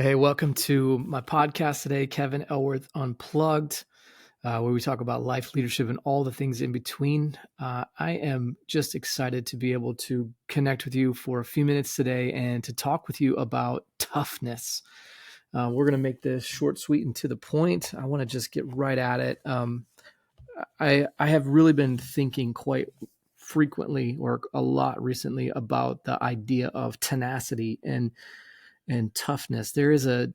Hey, welcome to my podcast today, Kevin Elworth Unplugged, where we talk about life, leadership, and all the things in between. I am just excited to be able to connect with you for a few minutes today and to talk with you about toughness. We're going to make this short, sweet, and to the point. I want to just get right at it. I have really been thinking quite frequently or a lot recently about the idea of tenacity and toughness. There is a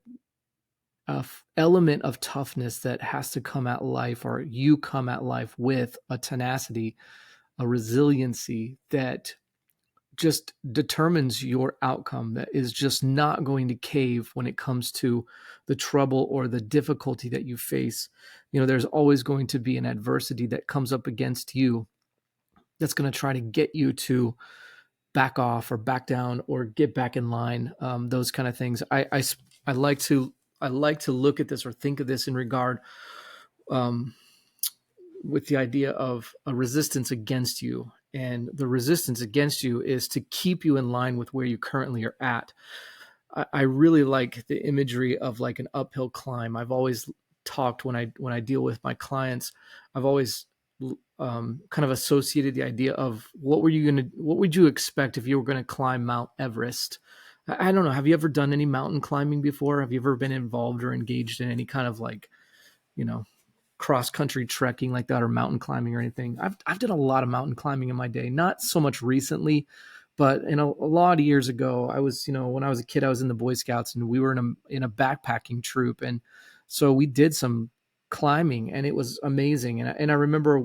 element of toughness that has to come at life, or you come at life with a tenacity, a resiliency that just determines your outcome, that is just not going to cave when it comes to the trouble or the difficulty that you face. There's always going to be an adversity that comes up against you that's going to try to get you to back off or back down or get back in line. Those kind of things. I like to look at this or think of this in regard um, with the idea of a resistance against you. And the resistance against you is to keep you in line with where you currently are at. I really like the imagery of like an uphill climb. I've always talked when I deal with my clients, I've always kind of associated the idea of what would you expect if you were going to climb Mount Everest? I don't know. Have you ever done any mountain climbing before? Have you ever been involved or engaged in any kind of like, cross country trekking like that, or mountain climbing or anything? I've done a lot of mountain climbing in my day, not so much recently, but a lot of years ago, I was, when I was a kid, I was in the Boy Scouts and we were in a backpacking troop. And so we did some climbing and it was amazing. And I remember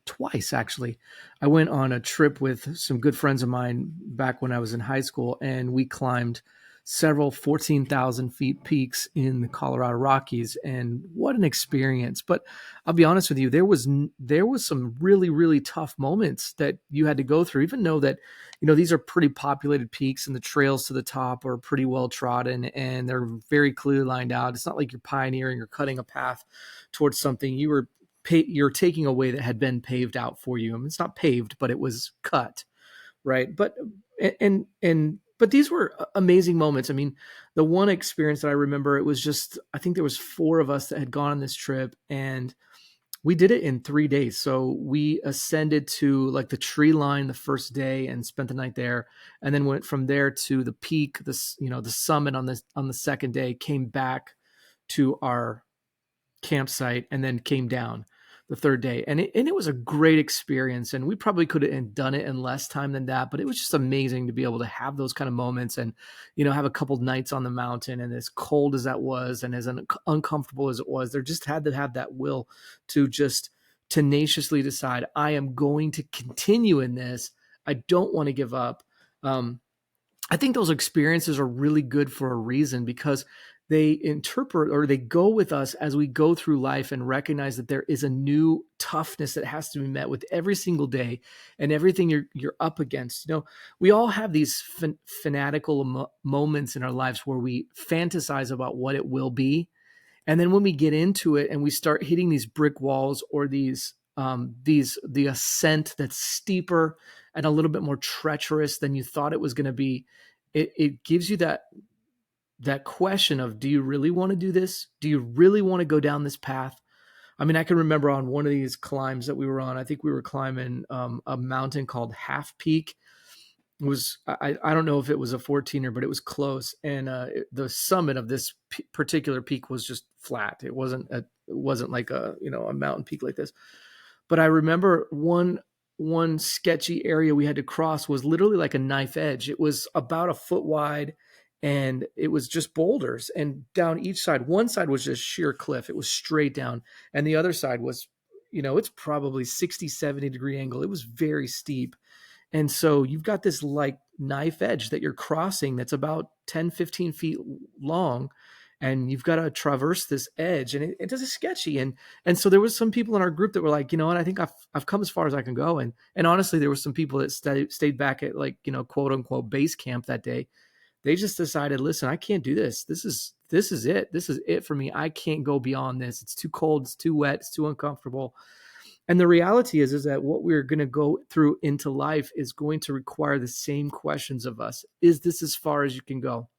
twice actually, I went on a trip with some good friends of mine back when I was in high school, and we climbed several 14,000 feet peaks in the Colorado Rockies, and what an experience. But I'll be honest with you, there was some really, really tough moments that you had to go through, even though that, these are pretty populated peaks and the trails to the top are pretty well trodden and they're very clearly lined out. It's not like you're pioneering or cutting a path towards something. You're taking a way that had been paved out for you. I mean, it's not paved, but it was cut, right? But these were amazing moments. I mean, the one experience that I remember, I think there was four of us that had gone on this trip, and we did it in 3 days. So we ascended to like the tree line the first day and spent the night there, and then went from there to the peak, the summit on the second day, came back to our campsite, and then came down the third day. And it was a great experience. And we probably could have done it in less time than that, but it was just amazing to be able to have those kind of moments and, have a couple nights on the mountain. And as cold as that was, and as uncomfortable as it was, there just had to have that will to just tenaciously decide, I am going to continue in this. I don't want to give up. I think those experiences are really good for a reason, because they interpret, or they go with us as we go through life and recognize that there is a new toughness that has to be met with every single day and everything you're up against. We all have these fanatical moments in our lives where we fantasize about what it will be. And then when we get into it and we start hitting these brick walls, or the ascent that's steeper and a little bit more treacherous than you thought it was going to be, it gives you that question of, do you really want to do this? Do you really want to go down this path? I mean, I can remember on one of these climbs that we were on, I think we were climbing a mountain called Half Peak. It was, I don't know if it was a 14er, but it was close. And the summit of this particular peak was just flat. It wasn't like a mountain peak like this. But I remember one sketchy area we had to cross was literally like a knife edge. It was about a foot wide, and it was just boulders, and down each side. One side was just sheer cliff. It was straight down. And the other side was, it's probably 60, 70 degree angle. It was very steep. And so you've got this like knife edge that you're crossing that's about 10, 15 feet long. And you've got to traverse this edge, and it is sketchy. And so there was some people in our group that were like, you know what, I think I've come as far as I can go. And honestly, there were some people that stayed back at like, quote unquote base camp that day. They just decided, listen, I can't do this. This is it. This is it for me. I can't go beyond this. It's too cold. It's too wet. It's too uncomfortable. And the reality is that what we're going to go through into life is going to require the same questions of us. Is this as far as you can go?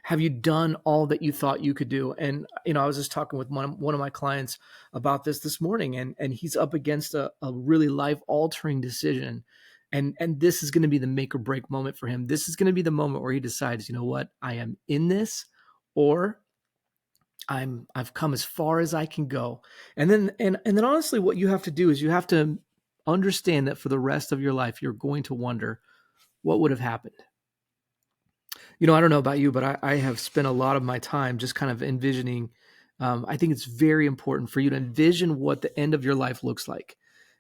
Have you done all that you thought you could do? And, I was just talking with one of my clients about this morning, and he's up against a really life altering decision. And this is going to be the make or break moment for him. This is going to be the moment where he decides, you know what, I am in this, or I've come as far as I can go. And then honestly, what you have to do is you have to understand that for the rest of your life, you're going to wonder what would have happened. I don't know about you, but I have spent a lot of my time just kind of envisioning. I think it's very important for you to envision what the end of your life looks like.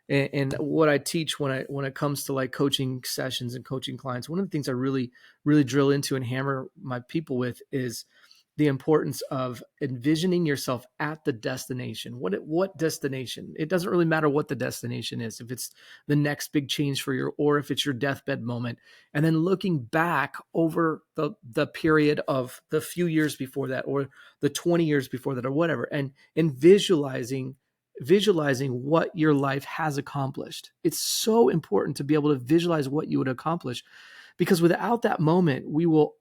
And what I teach when it comes to like coaching sessions and coaching clients, one of the things I really, really drill into and hammer my people with is the importance of envisioning yourself at the destination. What destination? It doesn't really matter what the destination is. If it's the next big change for you, or if it's your deathbed moment, and then looking back over the period of the few years before that, or the 20 years before that, or whatever, and visualizing what your life has accomplished. It's so important to be able to visualize what you would accomplish, because without that moment, we will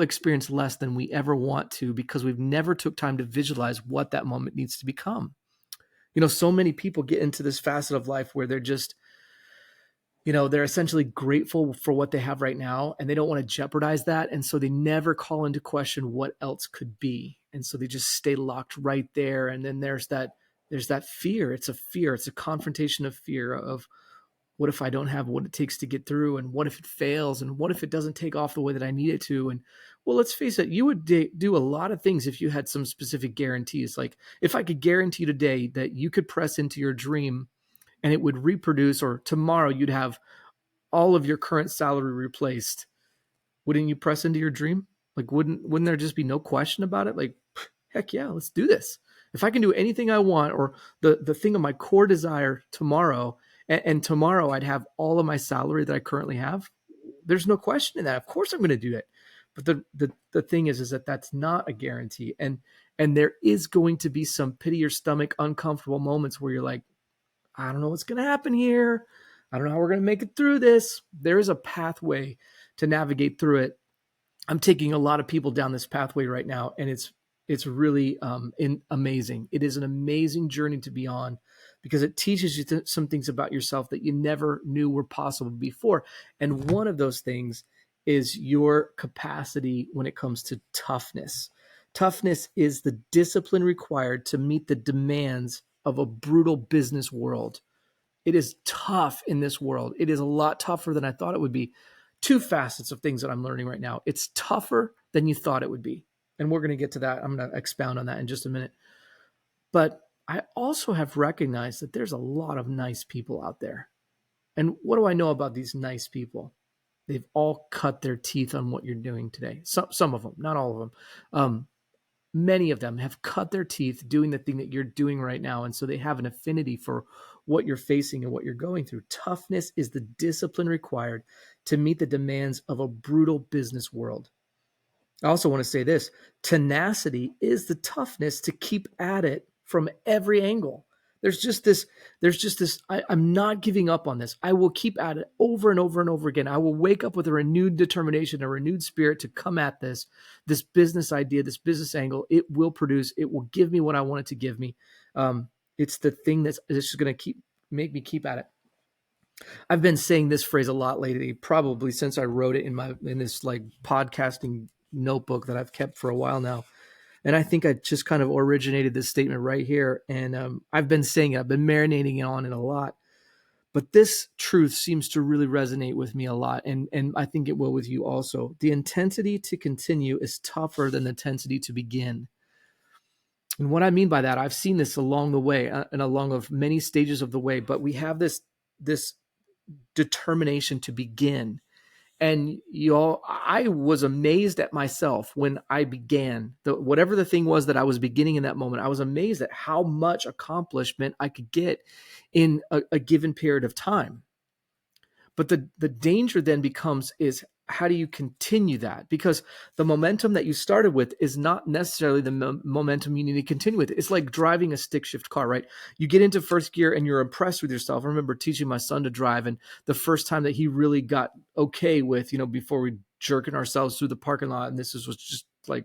experience less than we ever want to, because we've never took time to visualize what that moment needs to become. So many people get into this facet of life where they're just, they're essentially grateful for what they have right now, and they don't want to jeopardize that. And so they never call into question what else could be. And so they just stay locked right there. And then there's that fear. It's a confrontation of fear of, what if I don't have what it takes to get through? And what if it fails? And what if it doesn't take off the way that I need it to? And well, let's face it, you would do a lot of things if you had some specific guarantees. Like if I could guarantee today that you could press into your dream and it would reproduce, or tomorrow you'd have all of your current salary replaced, wouldn't you press into your dream? Like, wouldn't there just be no question about it? Like, heck yeah, let's do this. If I can do anything I want, or the thing of my core desire tomorrow, and tomorrow I'd have all of my salary that I currently have, there's no question in that. Of course I'm going to do it. But the thing is that that's not a guarantee. And there is going to be some pit of your stomach, uncomfortable moments where you're like, I don't know what's going to happen here. I don't know how we're going to make it through this. There is a pathway to navigate through it. I'm taking a lot of people down this pathway right now, and it's really amazing. It is an amazing journey to be on, because it teaches you some things about yourself that you never knew were possible before. And one of those things is your capacity when it comes to toughness. Toughness is the discipline required to meet the demands of a brutal business world. It is tough in this world. It is a lot tougher than I thought it would be. Two facets of things that I'm learning right now. It's tougher than you thought it would be. And we're going to get to that. I'm going to expound on that in just a minute. But I also have recognized that there's a lot of nice people out there. And what do I know about these nice people? They've all cut their teeth on what you're doing today. Some of them, not all of them. Many of them have cut their teeth doing the thing that you're doing right now. And so they have an affinity for what you're facing and what you're going through. Toughness is the discipline required to meet the demands of a brutal business world. I also want to say this: tenacity is the toughness to keep at it from every angle. There's just this, I'm not giving up on this. I will keep at it over and over and over again. I will wake up with a renewed determination, a renewed spirit to come at this business idea, this business angle. It will produce, it will give me what I want it to give me. It's the thing that's just going to make me keep at it. I've been saying this phrase a lot lately, probably since I wrote it in this like podcasting notebook that I've kept for a while now. And I think I just kind of originated this statement right here. And I've been saying it, I've been marinating on it a lot. But this truth seems to really resonate with me a lot. And I think it will with you also. The intensity to continue is tougher than the intensity to begin. And what I mean by that, I've seen this along the way and along of many stages of the way, but we have this determination to begin. And I was amazed at myself when I began. Whatever the thing was that I was beginning in that moment, I was amazed at how much accomplishment I could get in a given period of time. But the danger then becomes is, how do you continue that? Because the momentum that you started with is not necessarily the momentum you need to continue with. It's like driving a stick shift car, right? You get into first gear and you're impressed with yourself. I remember teaching my son to drive, and the first time that he really got okay with, before we jerking ourselves through the parking lot. And was just like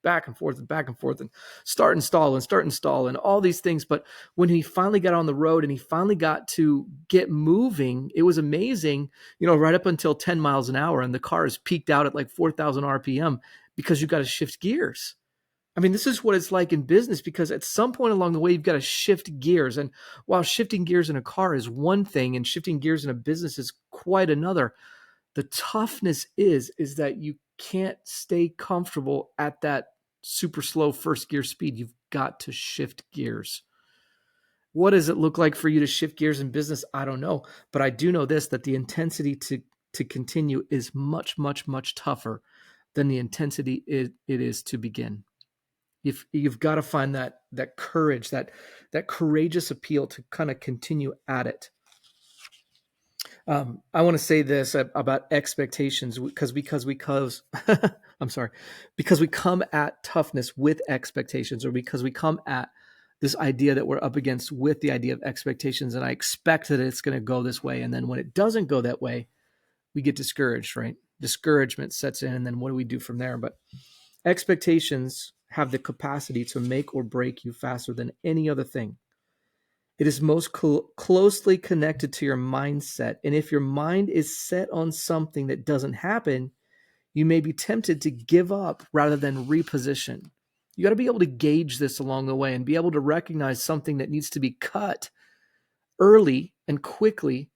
back and forth and start and stall and all these things. But when he finally got on the road and he finally got to get moving, it was amazing, right up until 10 miles an hour. And the car is peaked out at like 4,000 RPM because you got to shift gears. I mean, this is what it's like in business, because at some point along the way, you've got to shift gears. And while shifting gears in a car is one thing and shifting gears in a business is quite another, the toughness is that you can't stay comfortable at that super slow first gear speed. You've got to shift gears. What does it look like for you to shift gears in business? I don't know. But I do know this, that the intensity to continue is much, much, much tougher than the intensity it is to begin. You've got to find that courage, that courageous appeal to kind of continue at it. I want to say this about expectations, because I'm sorry, because we come at toughness with expectations, or because we come at this idea that we're up against with the idea of expectations, and I expect that it's going to go this way, and then when it doesn't go that way, we get discouraged, right? Discouragement sets in, and then what do we do from there? But expectations have the capacity to make or break you faster than any other thing. It is most closely connected to your mindset. And if your mind is set on something that doesn't happen, you may be tempted to give up rather than reposition. You got to be able to gauge this along the way and be able to recognize something that needs to be cut early and quickly,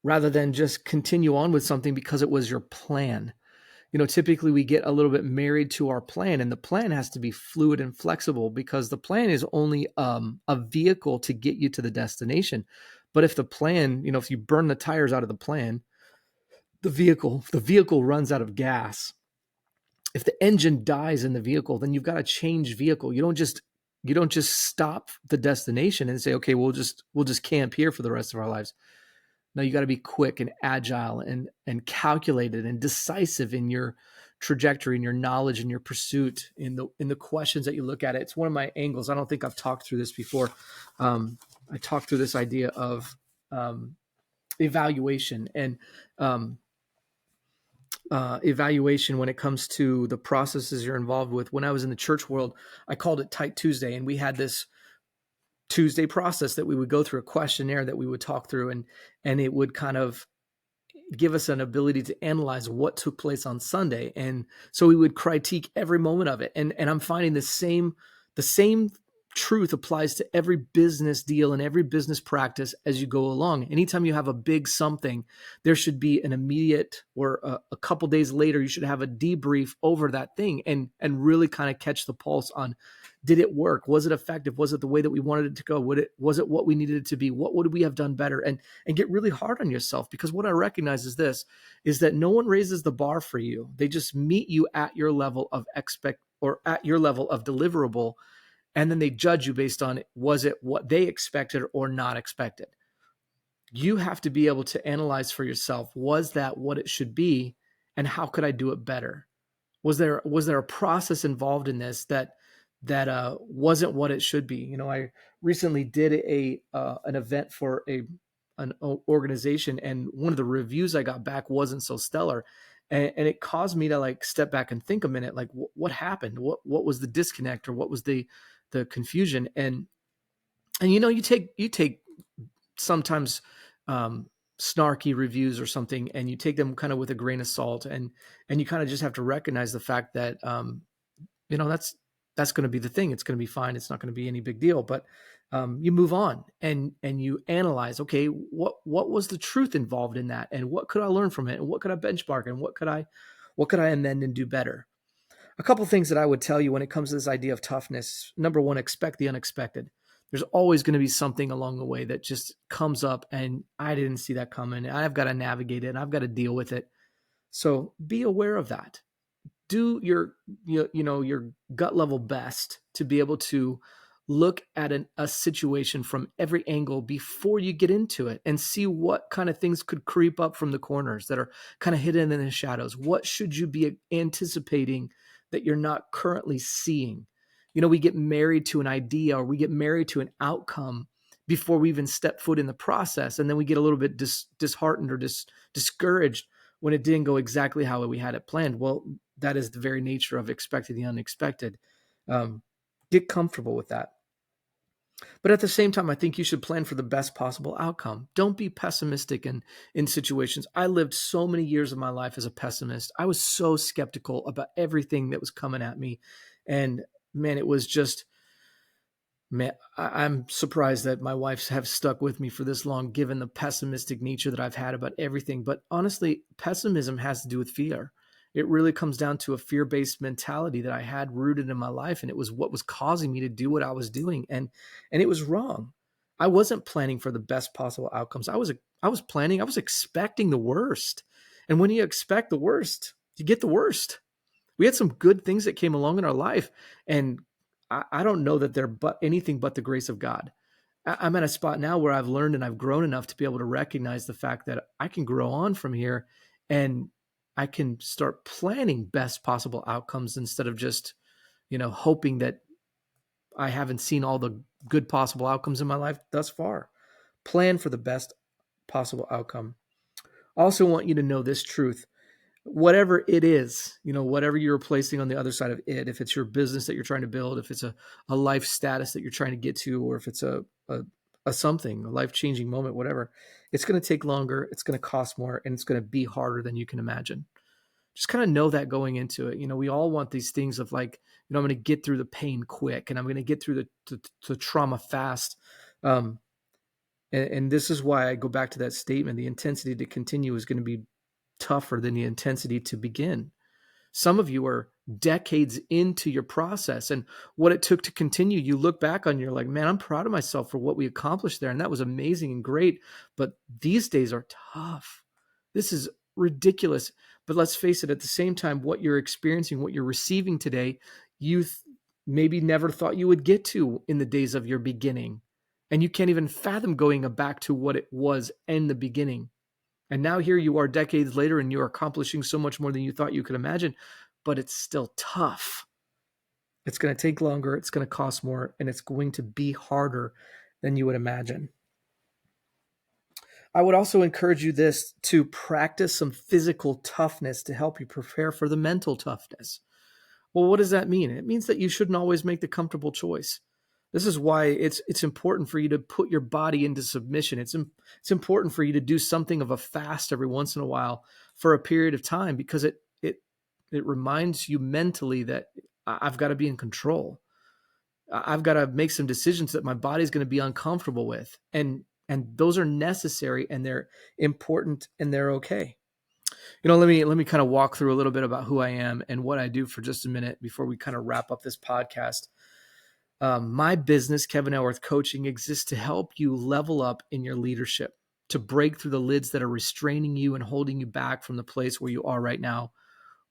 rather than just continue on with something because it was your plan. Typically we get a little bit married to our plan, and the plan has to be fluid and flexible, because the plan is only a vehicle to get you to the destination. But if the plan, if you burn the tires out of the plan, the vehicle runs out of gas. If the engine dies in the vehicle, then you've got to change vehicle. You don't just stop the destination and say, okay, we'll just camp here for the rest of our lives. No, you got to be quick and agile and calculated and decisive in your trajectory and your knowledge and your pursuit in the questions that you look at it. It's one of my angles. I don't think I've talked through this before. I talked through this idea of evaluation and evaluation when it comes to the processes you're involved with. When I was in the church world, I called it Tight Tuesday, and we had this Tuesday process that we would go through, a questionnaire that we would talk through, and it would kind of give us an ability to analyze what took place on Sunday. And so we would critique every moment of it. And I'm finding the same truth applies to every business deal and every business practice as you go along. Anytime you have a big something, there should be an immediate, or a couple days later, you should have a debrief over that thing and really kind of catch the pulse on, did it work? Was it effective? Was it the way that we wanted it to go? Was it what we needed it to be? What would we have done better? And get really hard on yourself, because what I recognize is that no one raises the bar for you. They just meet you at your level of at your level of deliverable. And then they judge you based on, was it what they expected or not expected? You have to be able to analyze for yourself, was that what it should be? And how could I do it better? Was there a process involved in this that wasn't what it should be? I recently did an event for an organization, and one of the reviews I got back wasn't so stellar. And it caused me to like step back and think a minute, like what happened? What was the disconnect, or what was the confusion? And you take sometimes snarky reviews or something, and you take them kind of with a grain of salt, and you kind of just have to recognize the fact that that's going to be the thing. It's going to be fine. It's not going to be any big deal. But you move on and you analyze, okay, what was the truth involved in that? And what could I learn from it? And what could I benchmark? And what could I amend and do better? A couple of things that I would tell you when it comes to this idea of toughness. Number one, expect the unexpected. There's always going to be something along the way that just comes up, and I didn't see that coming. I've got to navigate it, and I've got to deal with it. So be aware of that. Do your gut level best to be able to look at a situation from every angle before you get into it, and see what kind of things could creep up from the corners that are kind of hidden in the shadows. What should you be anticipating that you're not currently seeing? We get married to an idea, or we get married to an outcome before we even step foot in the process. And then we get a little bit disheartened or discouraged when it didn't go exactly how we had it planned. Well, that is the very nature of expecting the unexpected. Get comfortable with that. But at the same time, I think you should plan for the best possible outcome. Don't be pessimistic in situations. I lived so many years of my life as a pessimist. I was so skeptical about everything that was coming at me. And man, it was just, man, I'm surprised that my wives have stuck with me for this long, given the pessimistic nature that I've had about everything. But honestly, pessimism has to do with fear. It really comes down to a fear-based mentality that I had rooted in my life, and it was what was causing me to do what I was doing, and it was wrong. I wasn't planning for the best possible outcomes. I was expecting the worst, and when you expect the worst, you get the worst. We had some good things that came along in our life, and I don't know that they're but anything but the grace of God. I'm at a spot now where I've learned and I've grown enough to be able to recognize the fact that I can grow on from here, and I can start planning best possible outcomes instead of just, hoping that I haven't seen all the good possible outcomes in my life thus far. Plan for the best possible outcome. I also want you to know this truth. Whatever it is, whatever you're placing on the other side of it, if it's your business that you're trying to build, if it's a life status that you're trying to get to, or if it's a something, a life-changing moment, whatever, it's going to take longer, it's going to cost more, and it's going to be harder than you can imagine. Just kind of know that going into it. We all want these things of like, I'm going to get through the pain quick, and I'm going to get through the trauma fast. And this is why I go back to that statement. The intensity to continue is going to be tougher than the intensity to begin. Some of you are decades into your process, and what it took to continue, you look back on, you're like, man, I'm proud of myself for what we accomplished there. And that was amazing and great. But these days are tough. This is ridiculous. But let's face it, at the same time, what you're experiencing, what you're receiving today, you maybe never thought you would get to in the days of your beginning. And you can't even fathom going back to what it was in the beginning. And now here you are decades later, and you're accomplishing so much more than you thought you could imagine, but it's still tough. It's going to take longer, it's going to cost more, and it's going to be harder than you would imagine. I would also encourage you to practice some physical toughness to help you prepare for the mental toughness. Well, what does that mean? It means that you shouldn't always make the comfortable choice. This is why it's important for you to put your body into submission. It's important for you to do something of a fast every once in a while for a period of time, because it reminds you mentally that I've got to be in control. I've got to make some decisions that my body's going to be uncomfortable with, and those are necessary, and they're important, and they're okay. Let me kind of walk through a little bit about who I am and what I do for just a minute before we kind of wrap up this podcast. My business, Kevin Elworth Coaching, exists to help you level up in your leadership, to break through the lids that are restraining you and holding you back from the place where you are right now.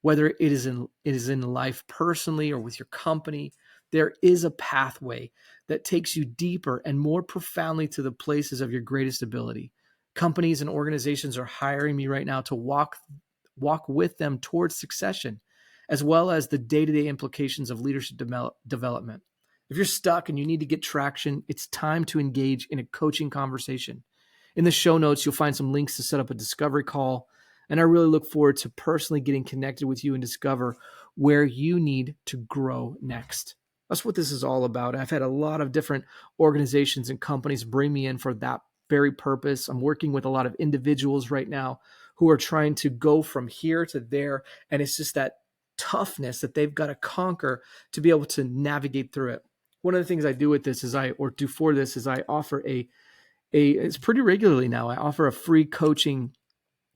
Whether it is in life personally or with your company, there is a pathway that takes you deeper and more profoundly to the places of your greatest ability. Companies and organizations are hiring me right now to walk with them towards succession, as well as the day-to-day implications of leadership development. If you're stuck and you need to get traction, it's time to engage in a coaching conversation. In the show notes, you'll find some links to set up a discovery call, and I really look forward to personally getting connected with you and discover where you need to grow next. That's what this is all about. I've had a lot of different organizations and companies bring me in for that very purpose. I'm working with a lot of individuals right now who are trying to go from here to there, and it's just that toughness that they've got to conquer to be able to navigate through it. One of the things I do with this is I offer it's pretty regularly now. I offer a free coaching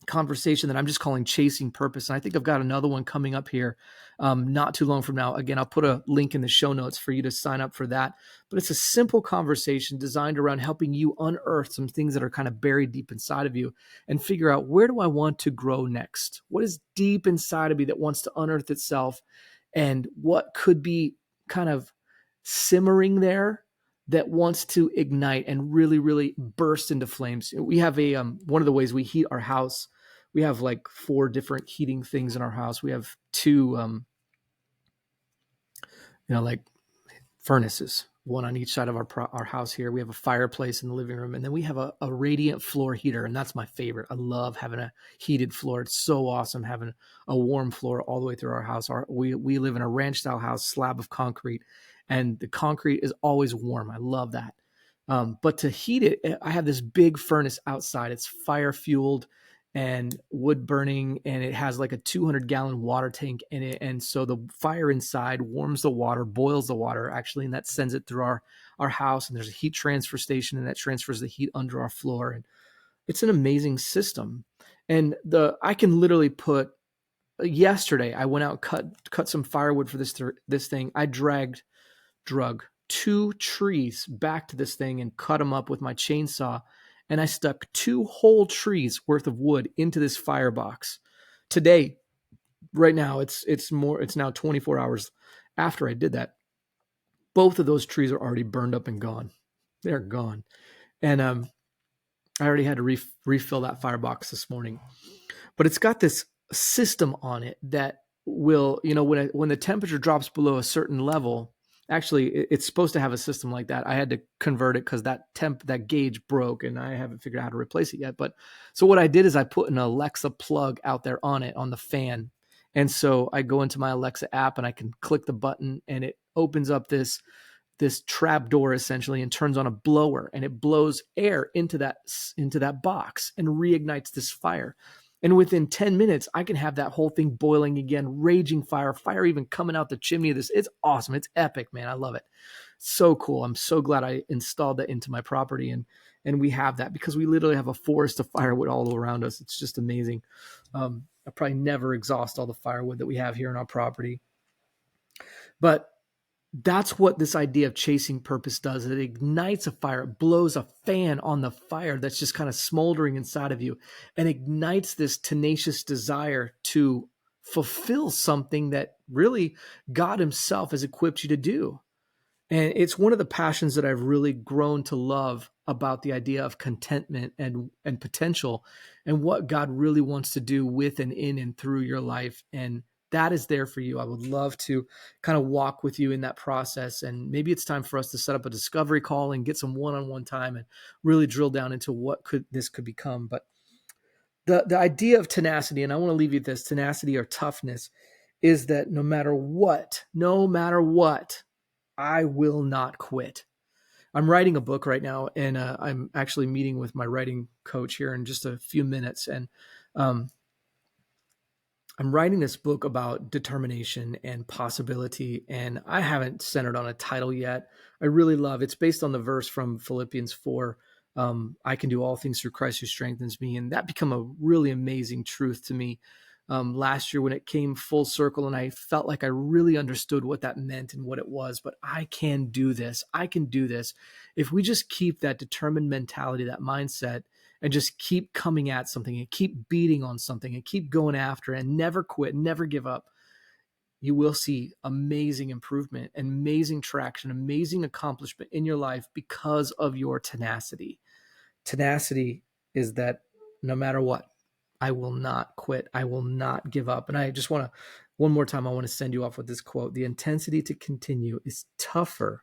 conversation that I'm just calling Chasing Purpose. And I think I've got another one coming up here not too long from now. Again, I'll put a link in the show notes for you to sign up for that. But it's a simple conversation designed around helping you unearth some things that are kind of buried deep inside of you and figure out, where do I want to grow next? What is deep inside of me that wants to unearth itself? And what could be kind of simmering there that wants to ignite and really, really burst into flames? We have one of the ways we heat our house. We have like 4 different heating things in our house. We have 2, like furnaces. one on each side of our house here. We have a fireplace in the living room, and then we have a radiant floor heater, and that's my favorite. I love having a heated floor. It's so awesome having a warm floor all the way through our house. We live in a ranch style house, slab of concrete, and the concrete is always warm. I love that. But to heat it, I have this big furnace outside. It's fire fueled and wood burning, and it has like a 200-gallon water tank in it. And so the fire inside warms the water, boils the water actually, and that sends it through our house. And there's a heat transfer station, and that transfers the heat under our floor. And it's an amazing system. And I can literally put, yesterday I went out, cut some firewood for this thing. I drug 2 trees back to this thing and cut them up with my chainsaw. And I stuck 2 whole trees worth of wood into this firebox. Today, right now, it's now 24 hours after I did that. Both of those trees are already burned up and gone. They're gone. And I already had to refill that firebox this morning. But it's got this system on it that will, when the temperature drops below a certain level, actually, it's supposed to have a system like that. I had to convert it because that gauge broke, and I haven't figured out how to replace it yet. But so what I did is I put an Alexa plug out there on it, on the fan. And so I go into my Alexa app and I can click the button, and it opens up this trap door essentially and turns on a blower, and it blows air into that box and reignites this fire. And within 10 minutes, I can have that whole thing boiling again, raging fire even coming out the chimney of this. It's awesome. It's epic, man. I love it. So cool. I'm so glad I installed that into my property. And we have that because we literally have a forest of firewood all around us. It's just amazing. I probably never exhaust all the firewood that we have here on our property. But that's what this idea of chasing purpose does. It ignites a fire. It blows a fan on the fire that's just kind of smoldering inside of you and ignites this tenacious desire to fulfill something that really God himself has equipped you to do. And it's one of the passions that I've really grown to love about the idea of contentment and potential and what God really wants to do with and in and through your life. And that is there for you. I would love to kind of walk with you in that process. And maybe it's time for us to set up a discovery call and get some one-on-one time and really drill down into what this could become. But the idea of tenacity, and I want to leave you with this, tenacity or toughness, is that no matter what, I will not quit. I'm writing a book right now, and I'm actually meeting with my writing coach here in just a few minutes. And I'm writing this book about determination and possibility, and I haven't centered on a title yet. I really love it's based on the verse from Philippians 4. I can do all things through Christ who strengthens me. And that became a really amazing truth to me last year when it came full circle, and I felt like I really understood what that meant and what it was. But I can do this. I can do this. If we just keep that determined mentality, that mindset, and just keep coming at something and keep beating on something and keep going after it and never quit, never give up, you will see amazing improvement, amazing traction, amazing accomplishment in your life because of your tenacity. Tenacity is that no matter what, I will not quit. I will not give up. And I just want to, one more time, I want to send you off with this quote. The intensity to continue is tougher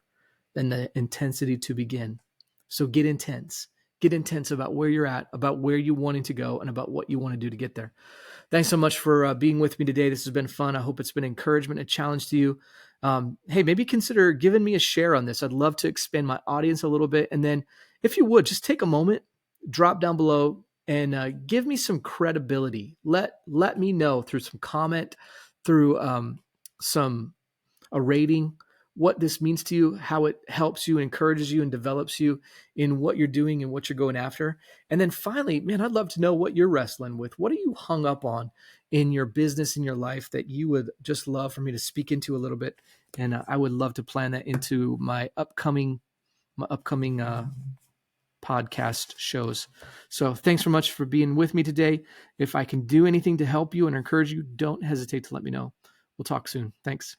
than the intensity to begin. So get intense. Get intense about where you're at, about where you're wanting to go, and about what you want to do to get there. Thanks so much for being with me today. This has been fun. I hope it's been encouragement, a challenge to you. Hey, maybe consider giving me a share on this. I'd love to expand my audience a little bit. And then if you would, just take a moment, drop down below, and give me some credibility. Let me know through some comment, through a rating, what this means to you, how it helps you, encourages you, and develops you in what you're doing and what you're going after. And then finally, man, I'd love to know what you're wrestling with. What are you hung up on in your business, in your life, that you would just love for me to speak into a little bit? And I would love to plan that into my upcoming podcast shows. So thanks so much for being with me today. If I can do anything to help you and encourage you, don't hesitate to let me know. We'll talk soon. Thanks.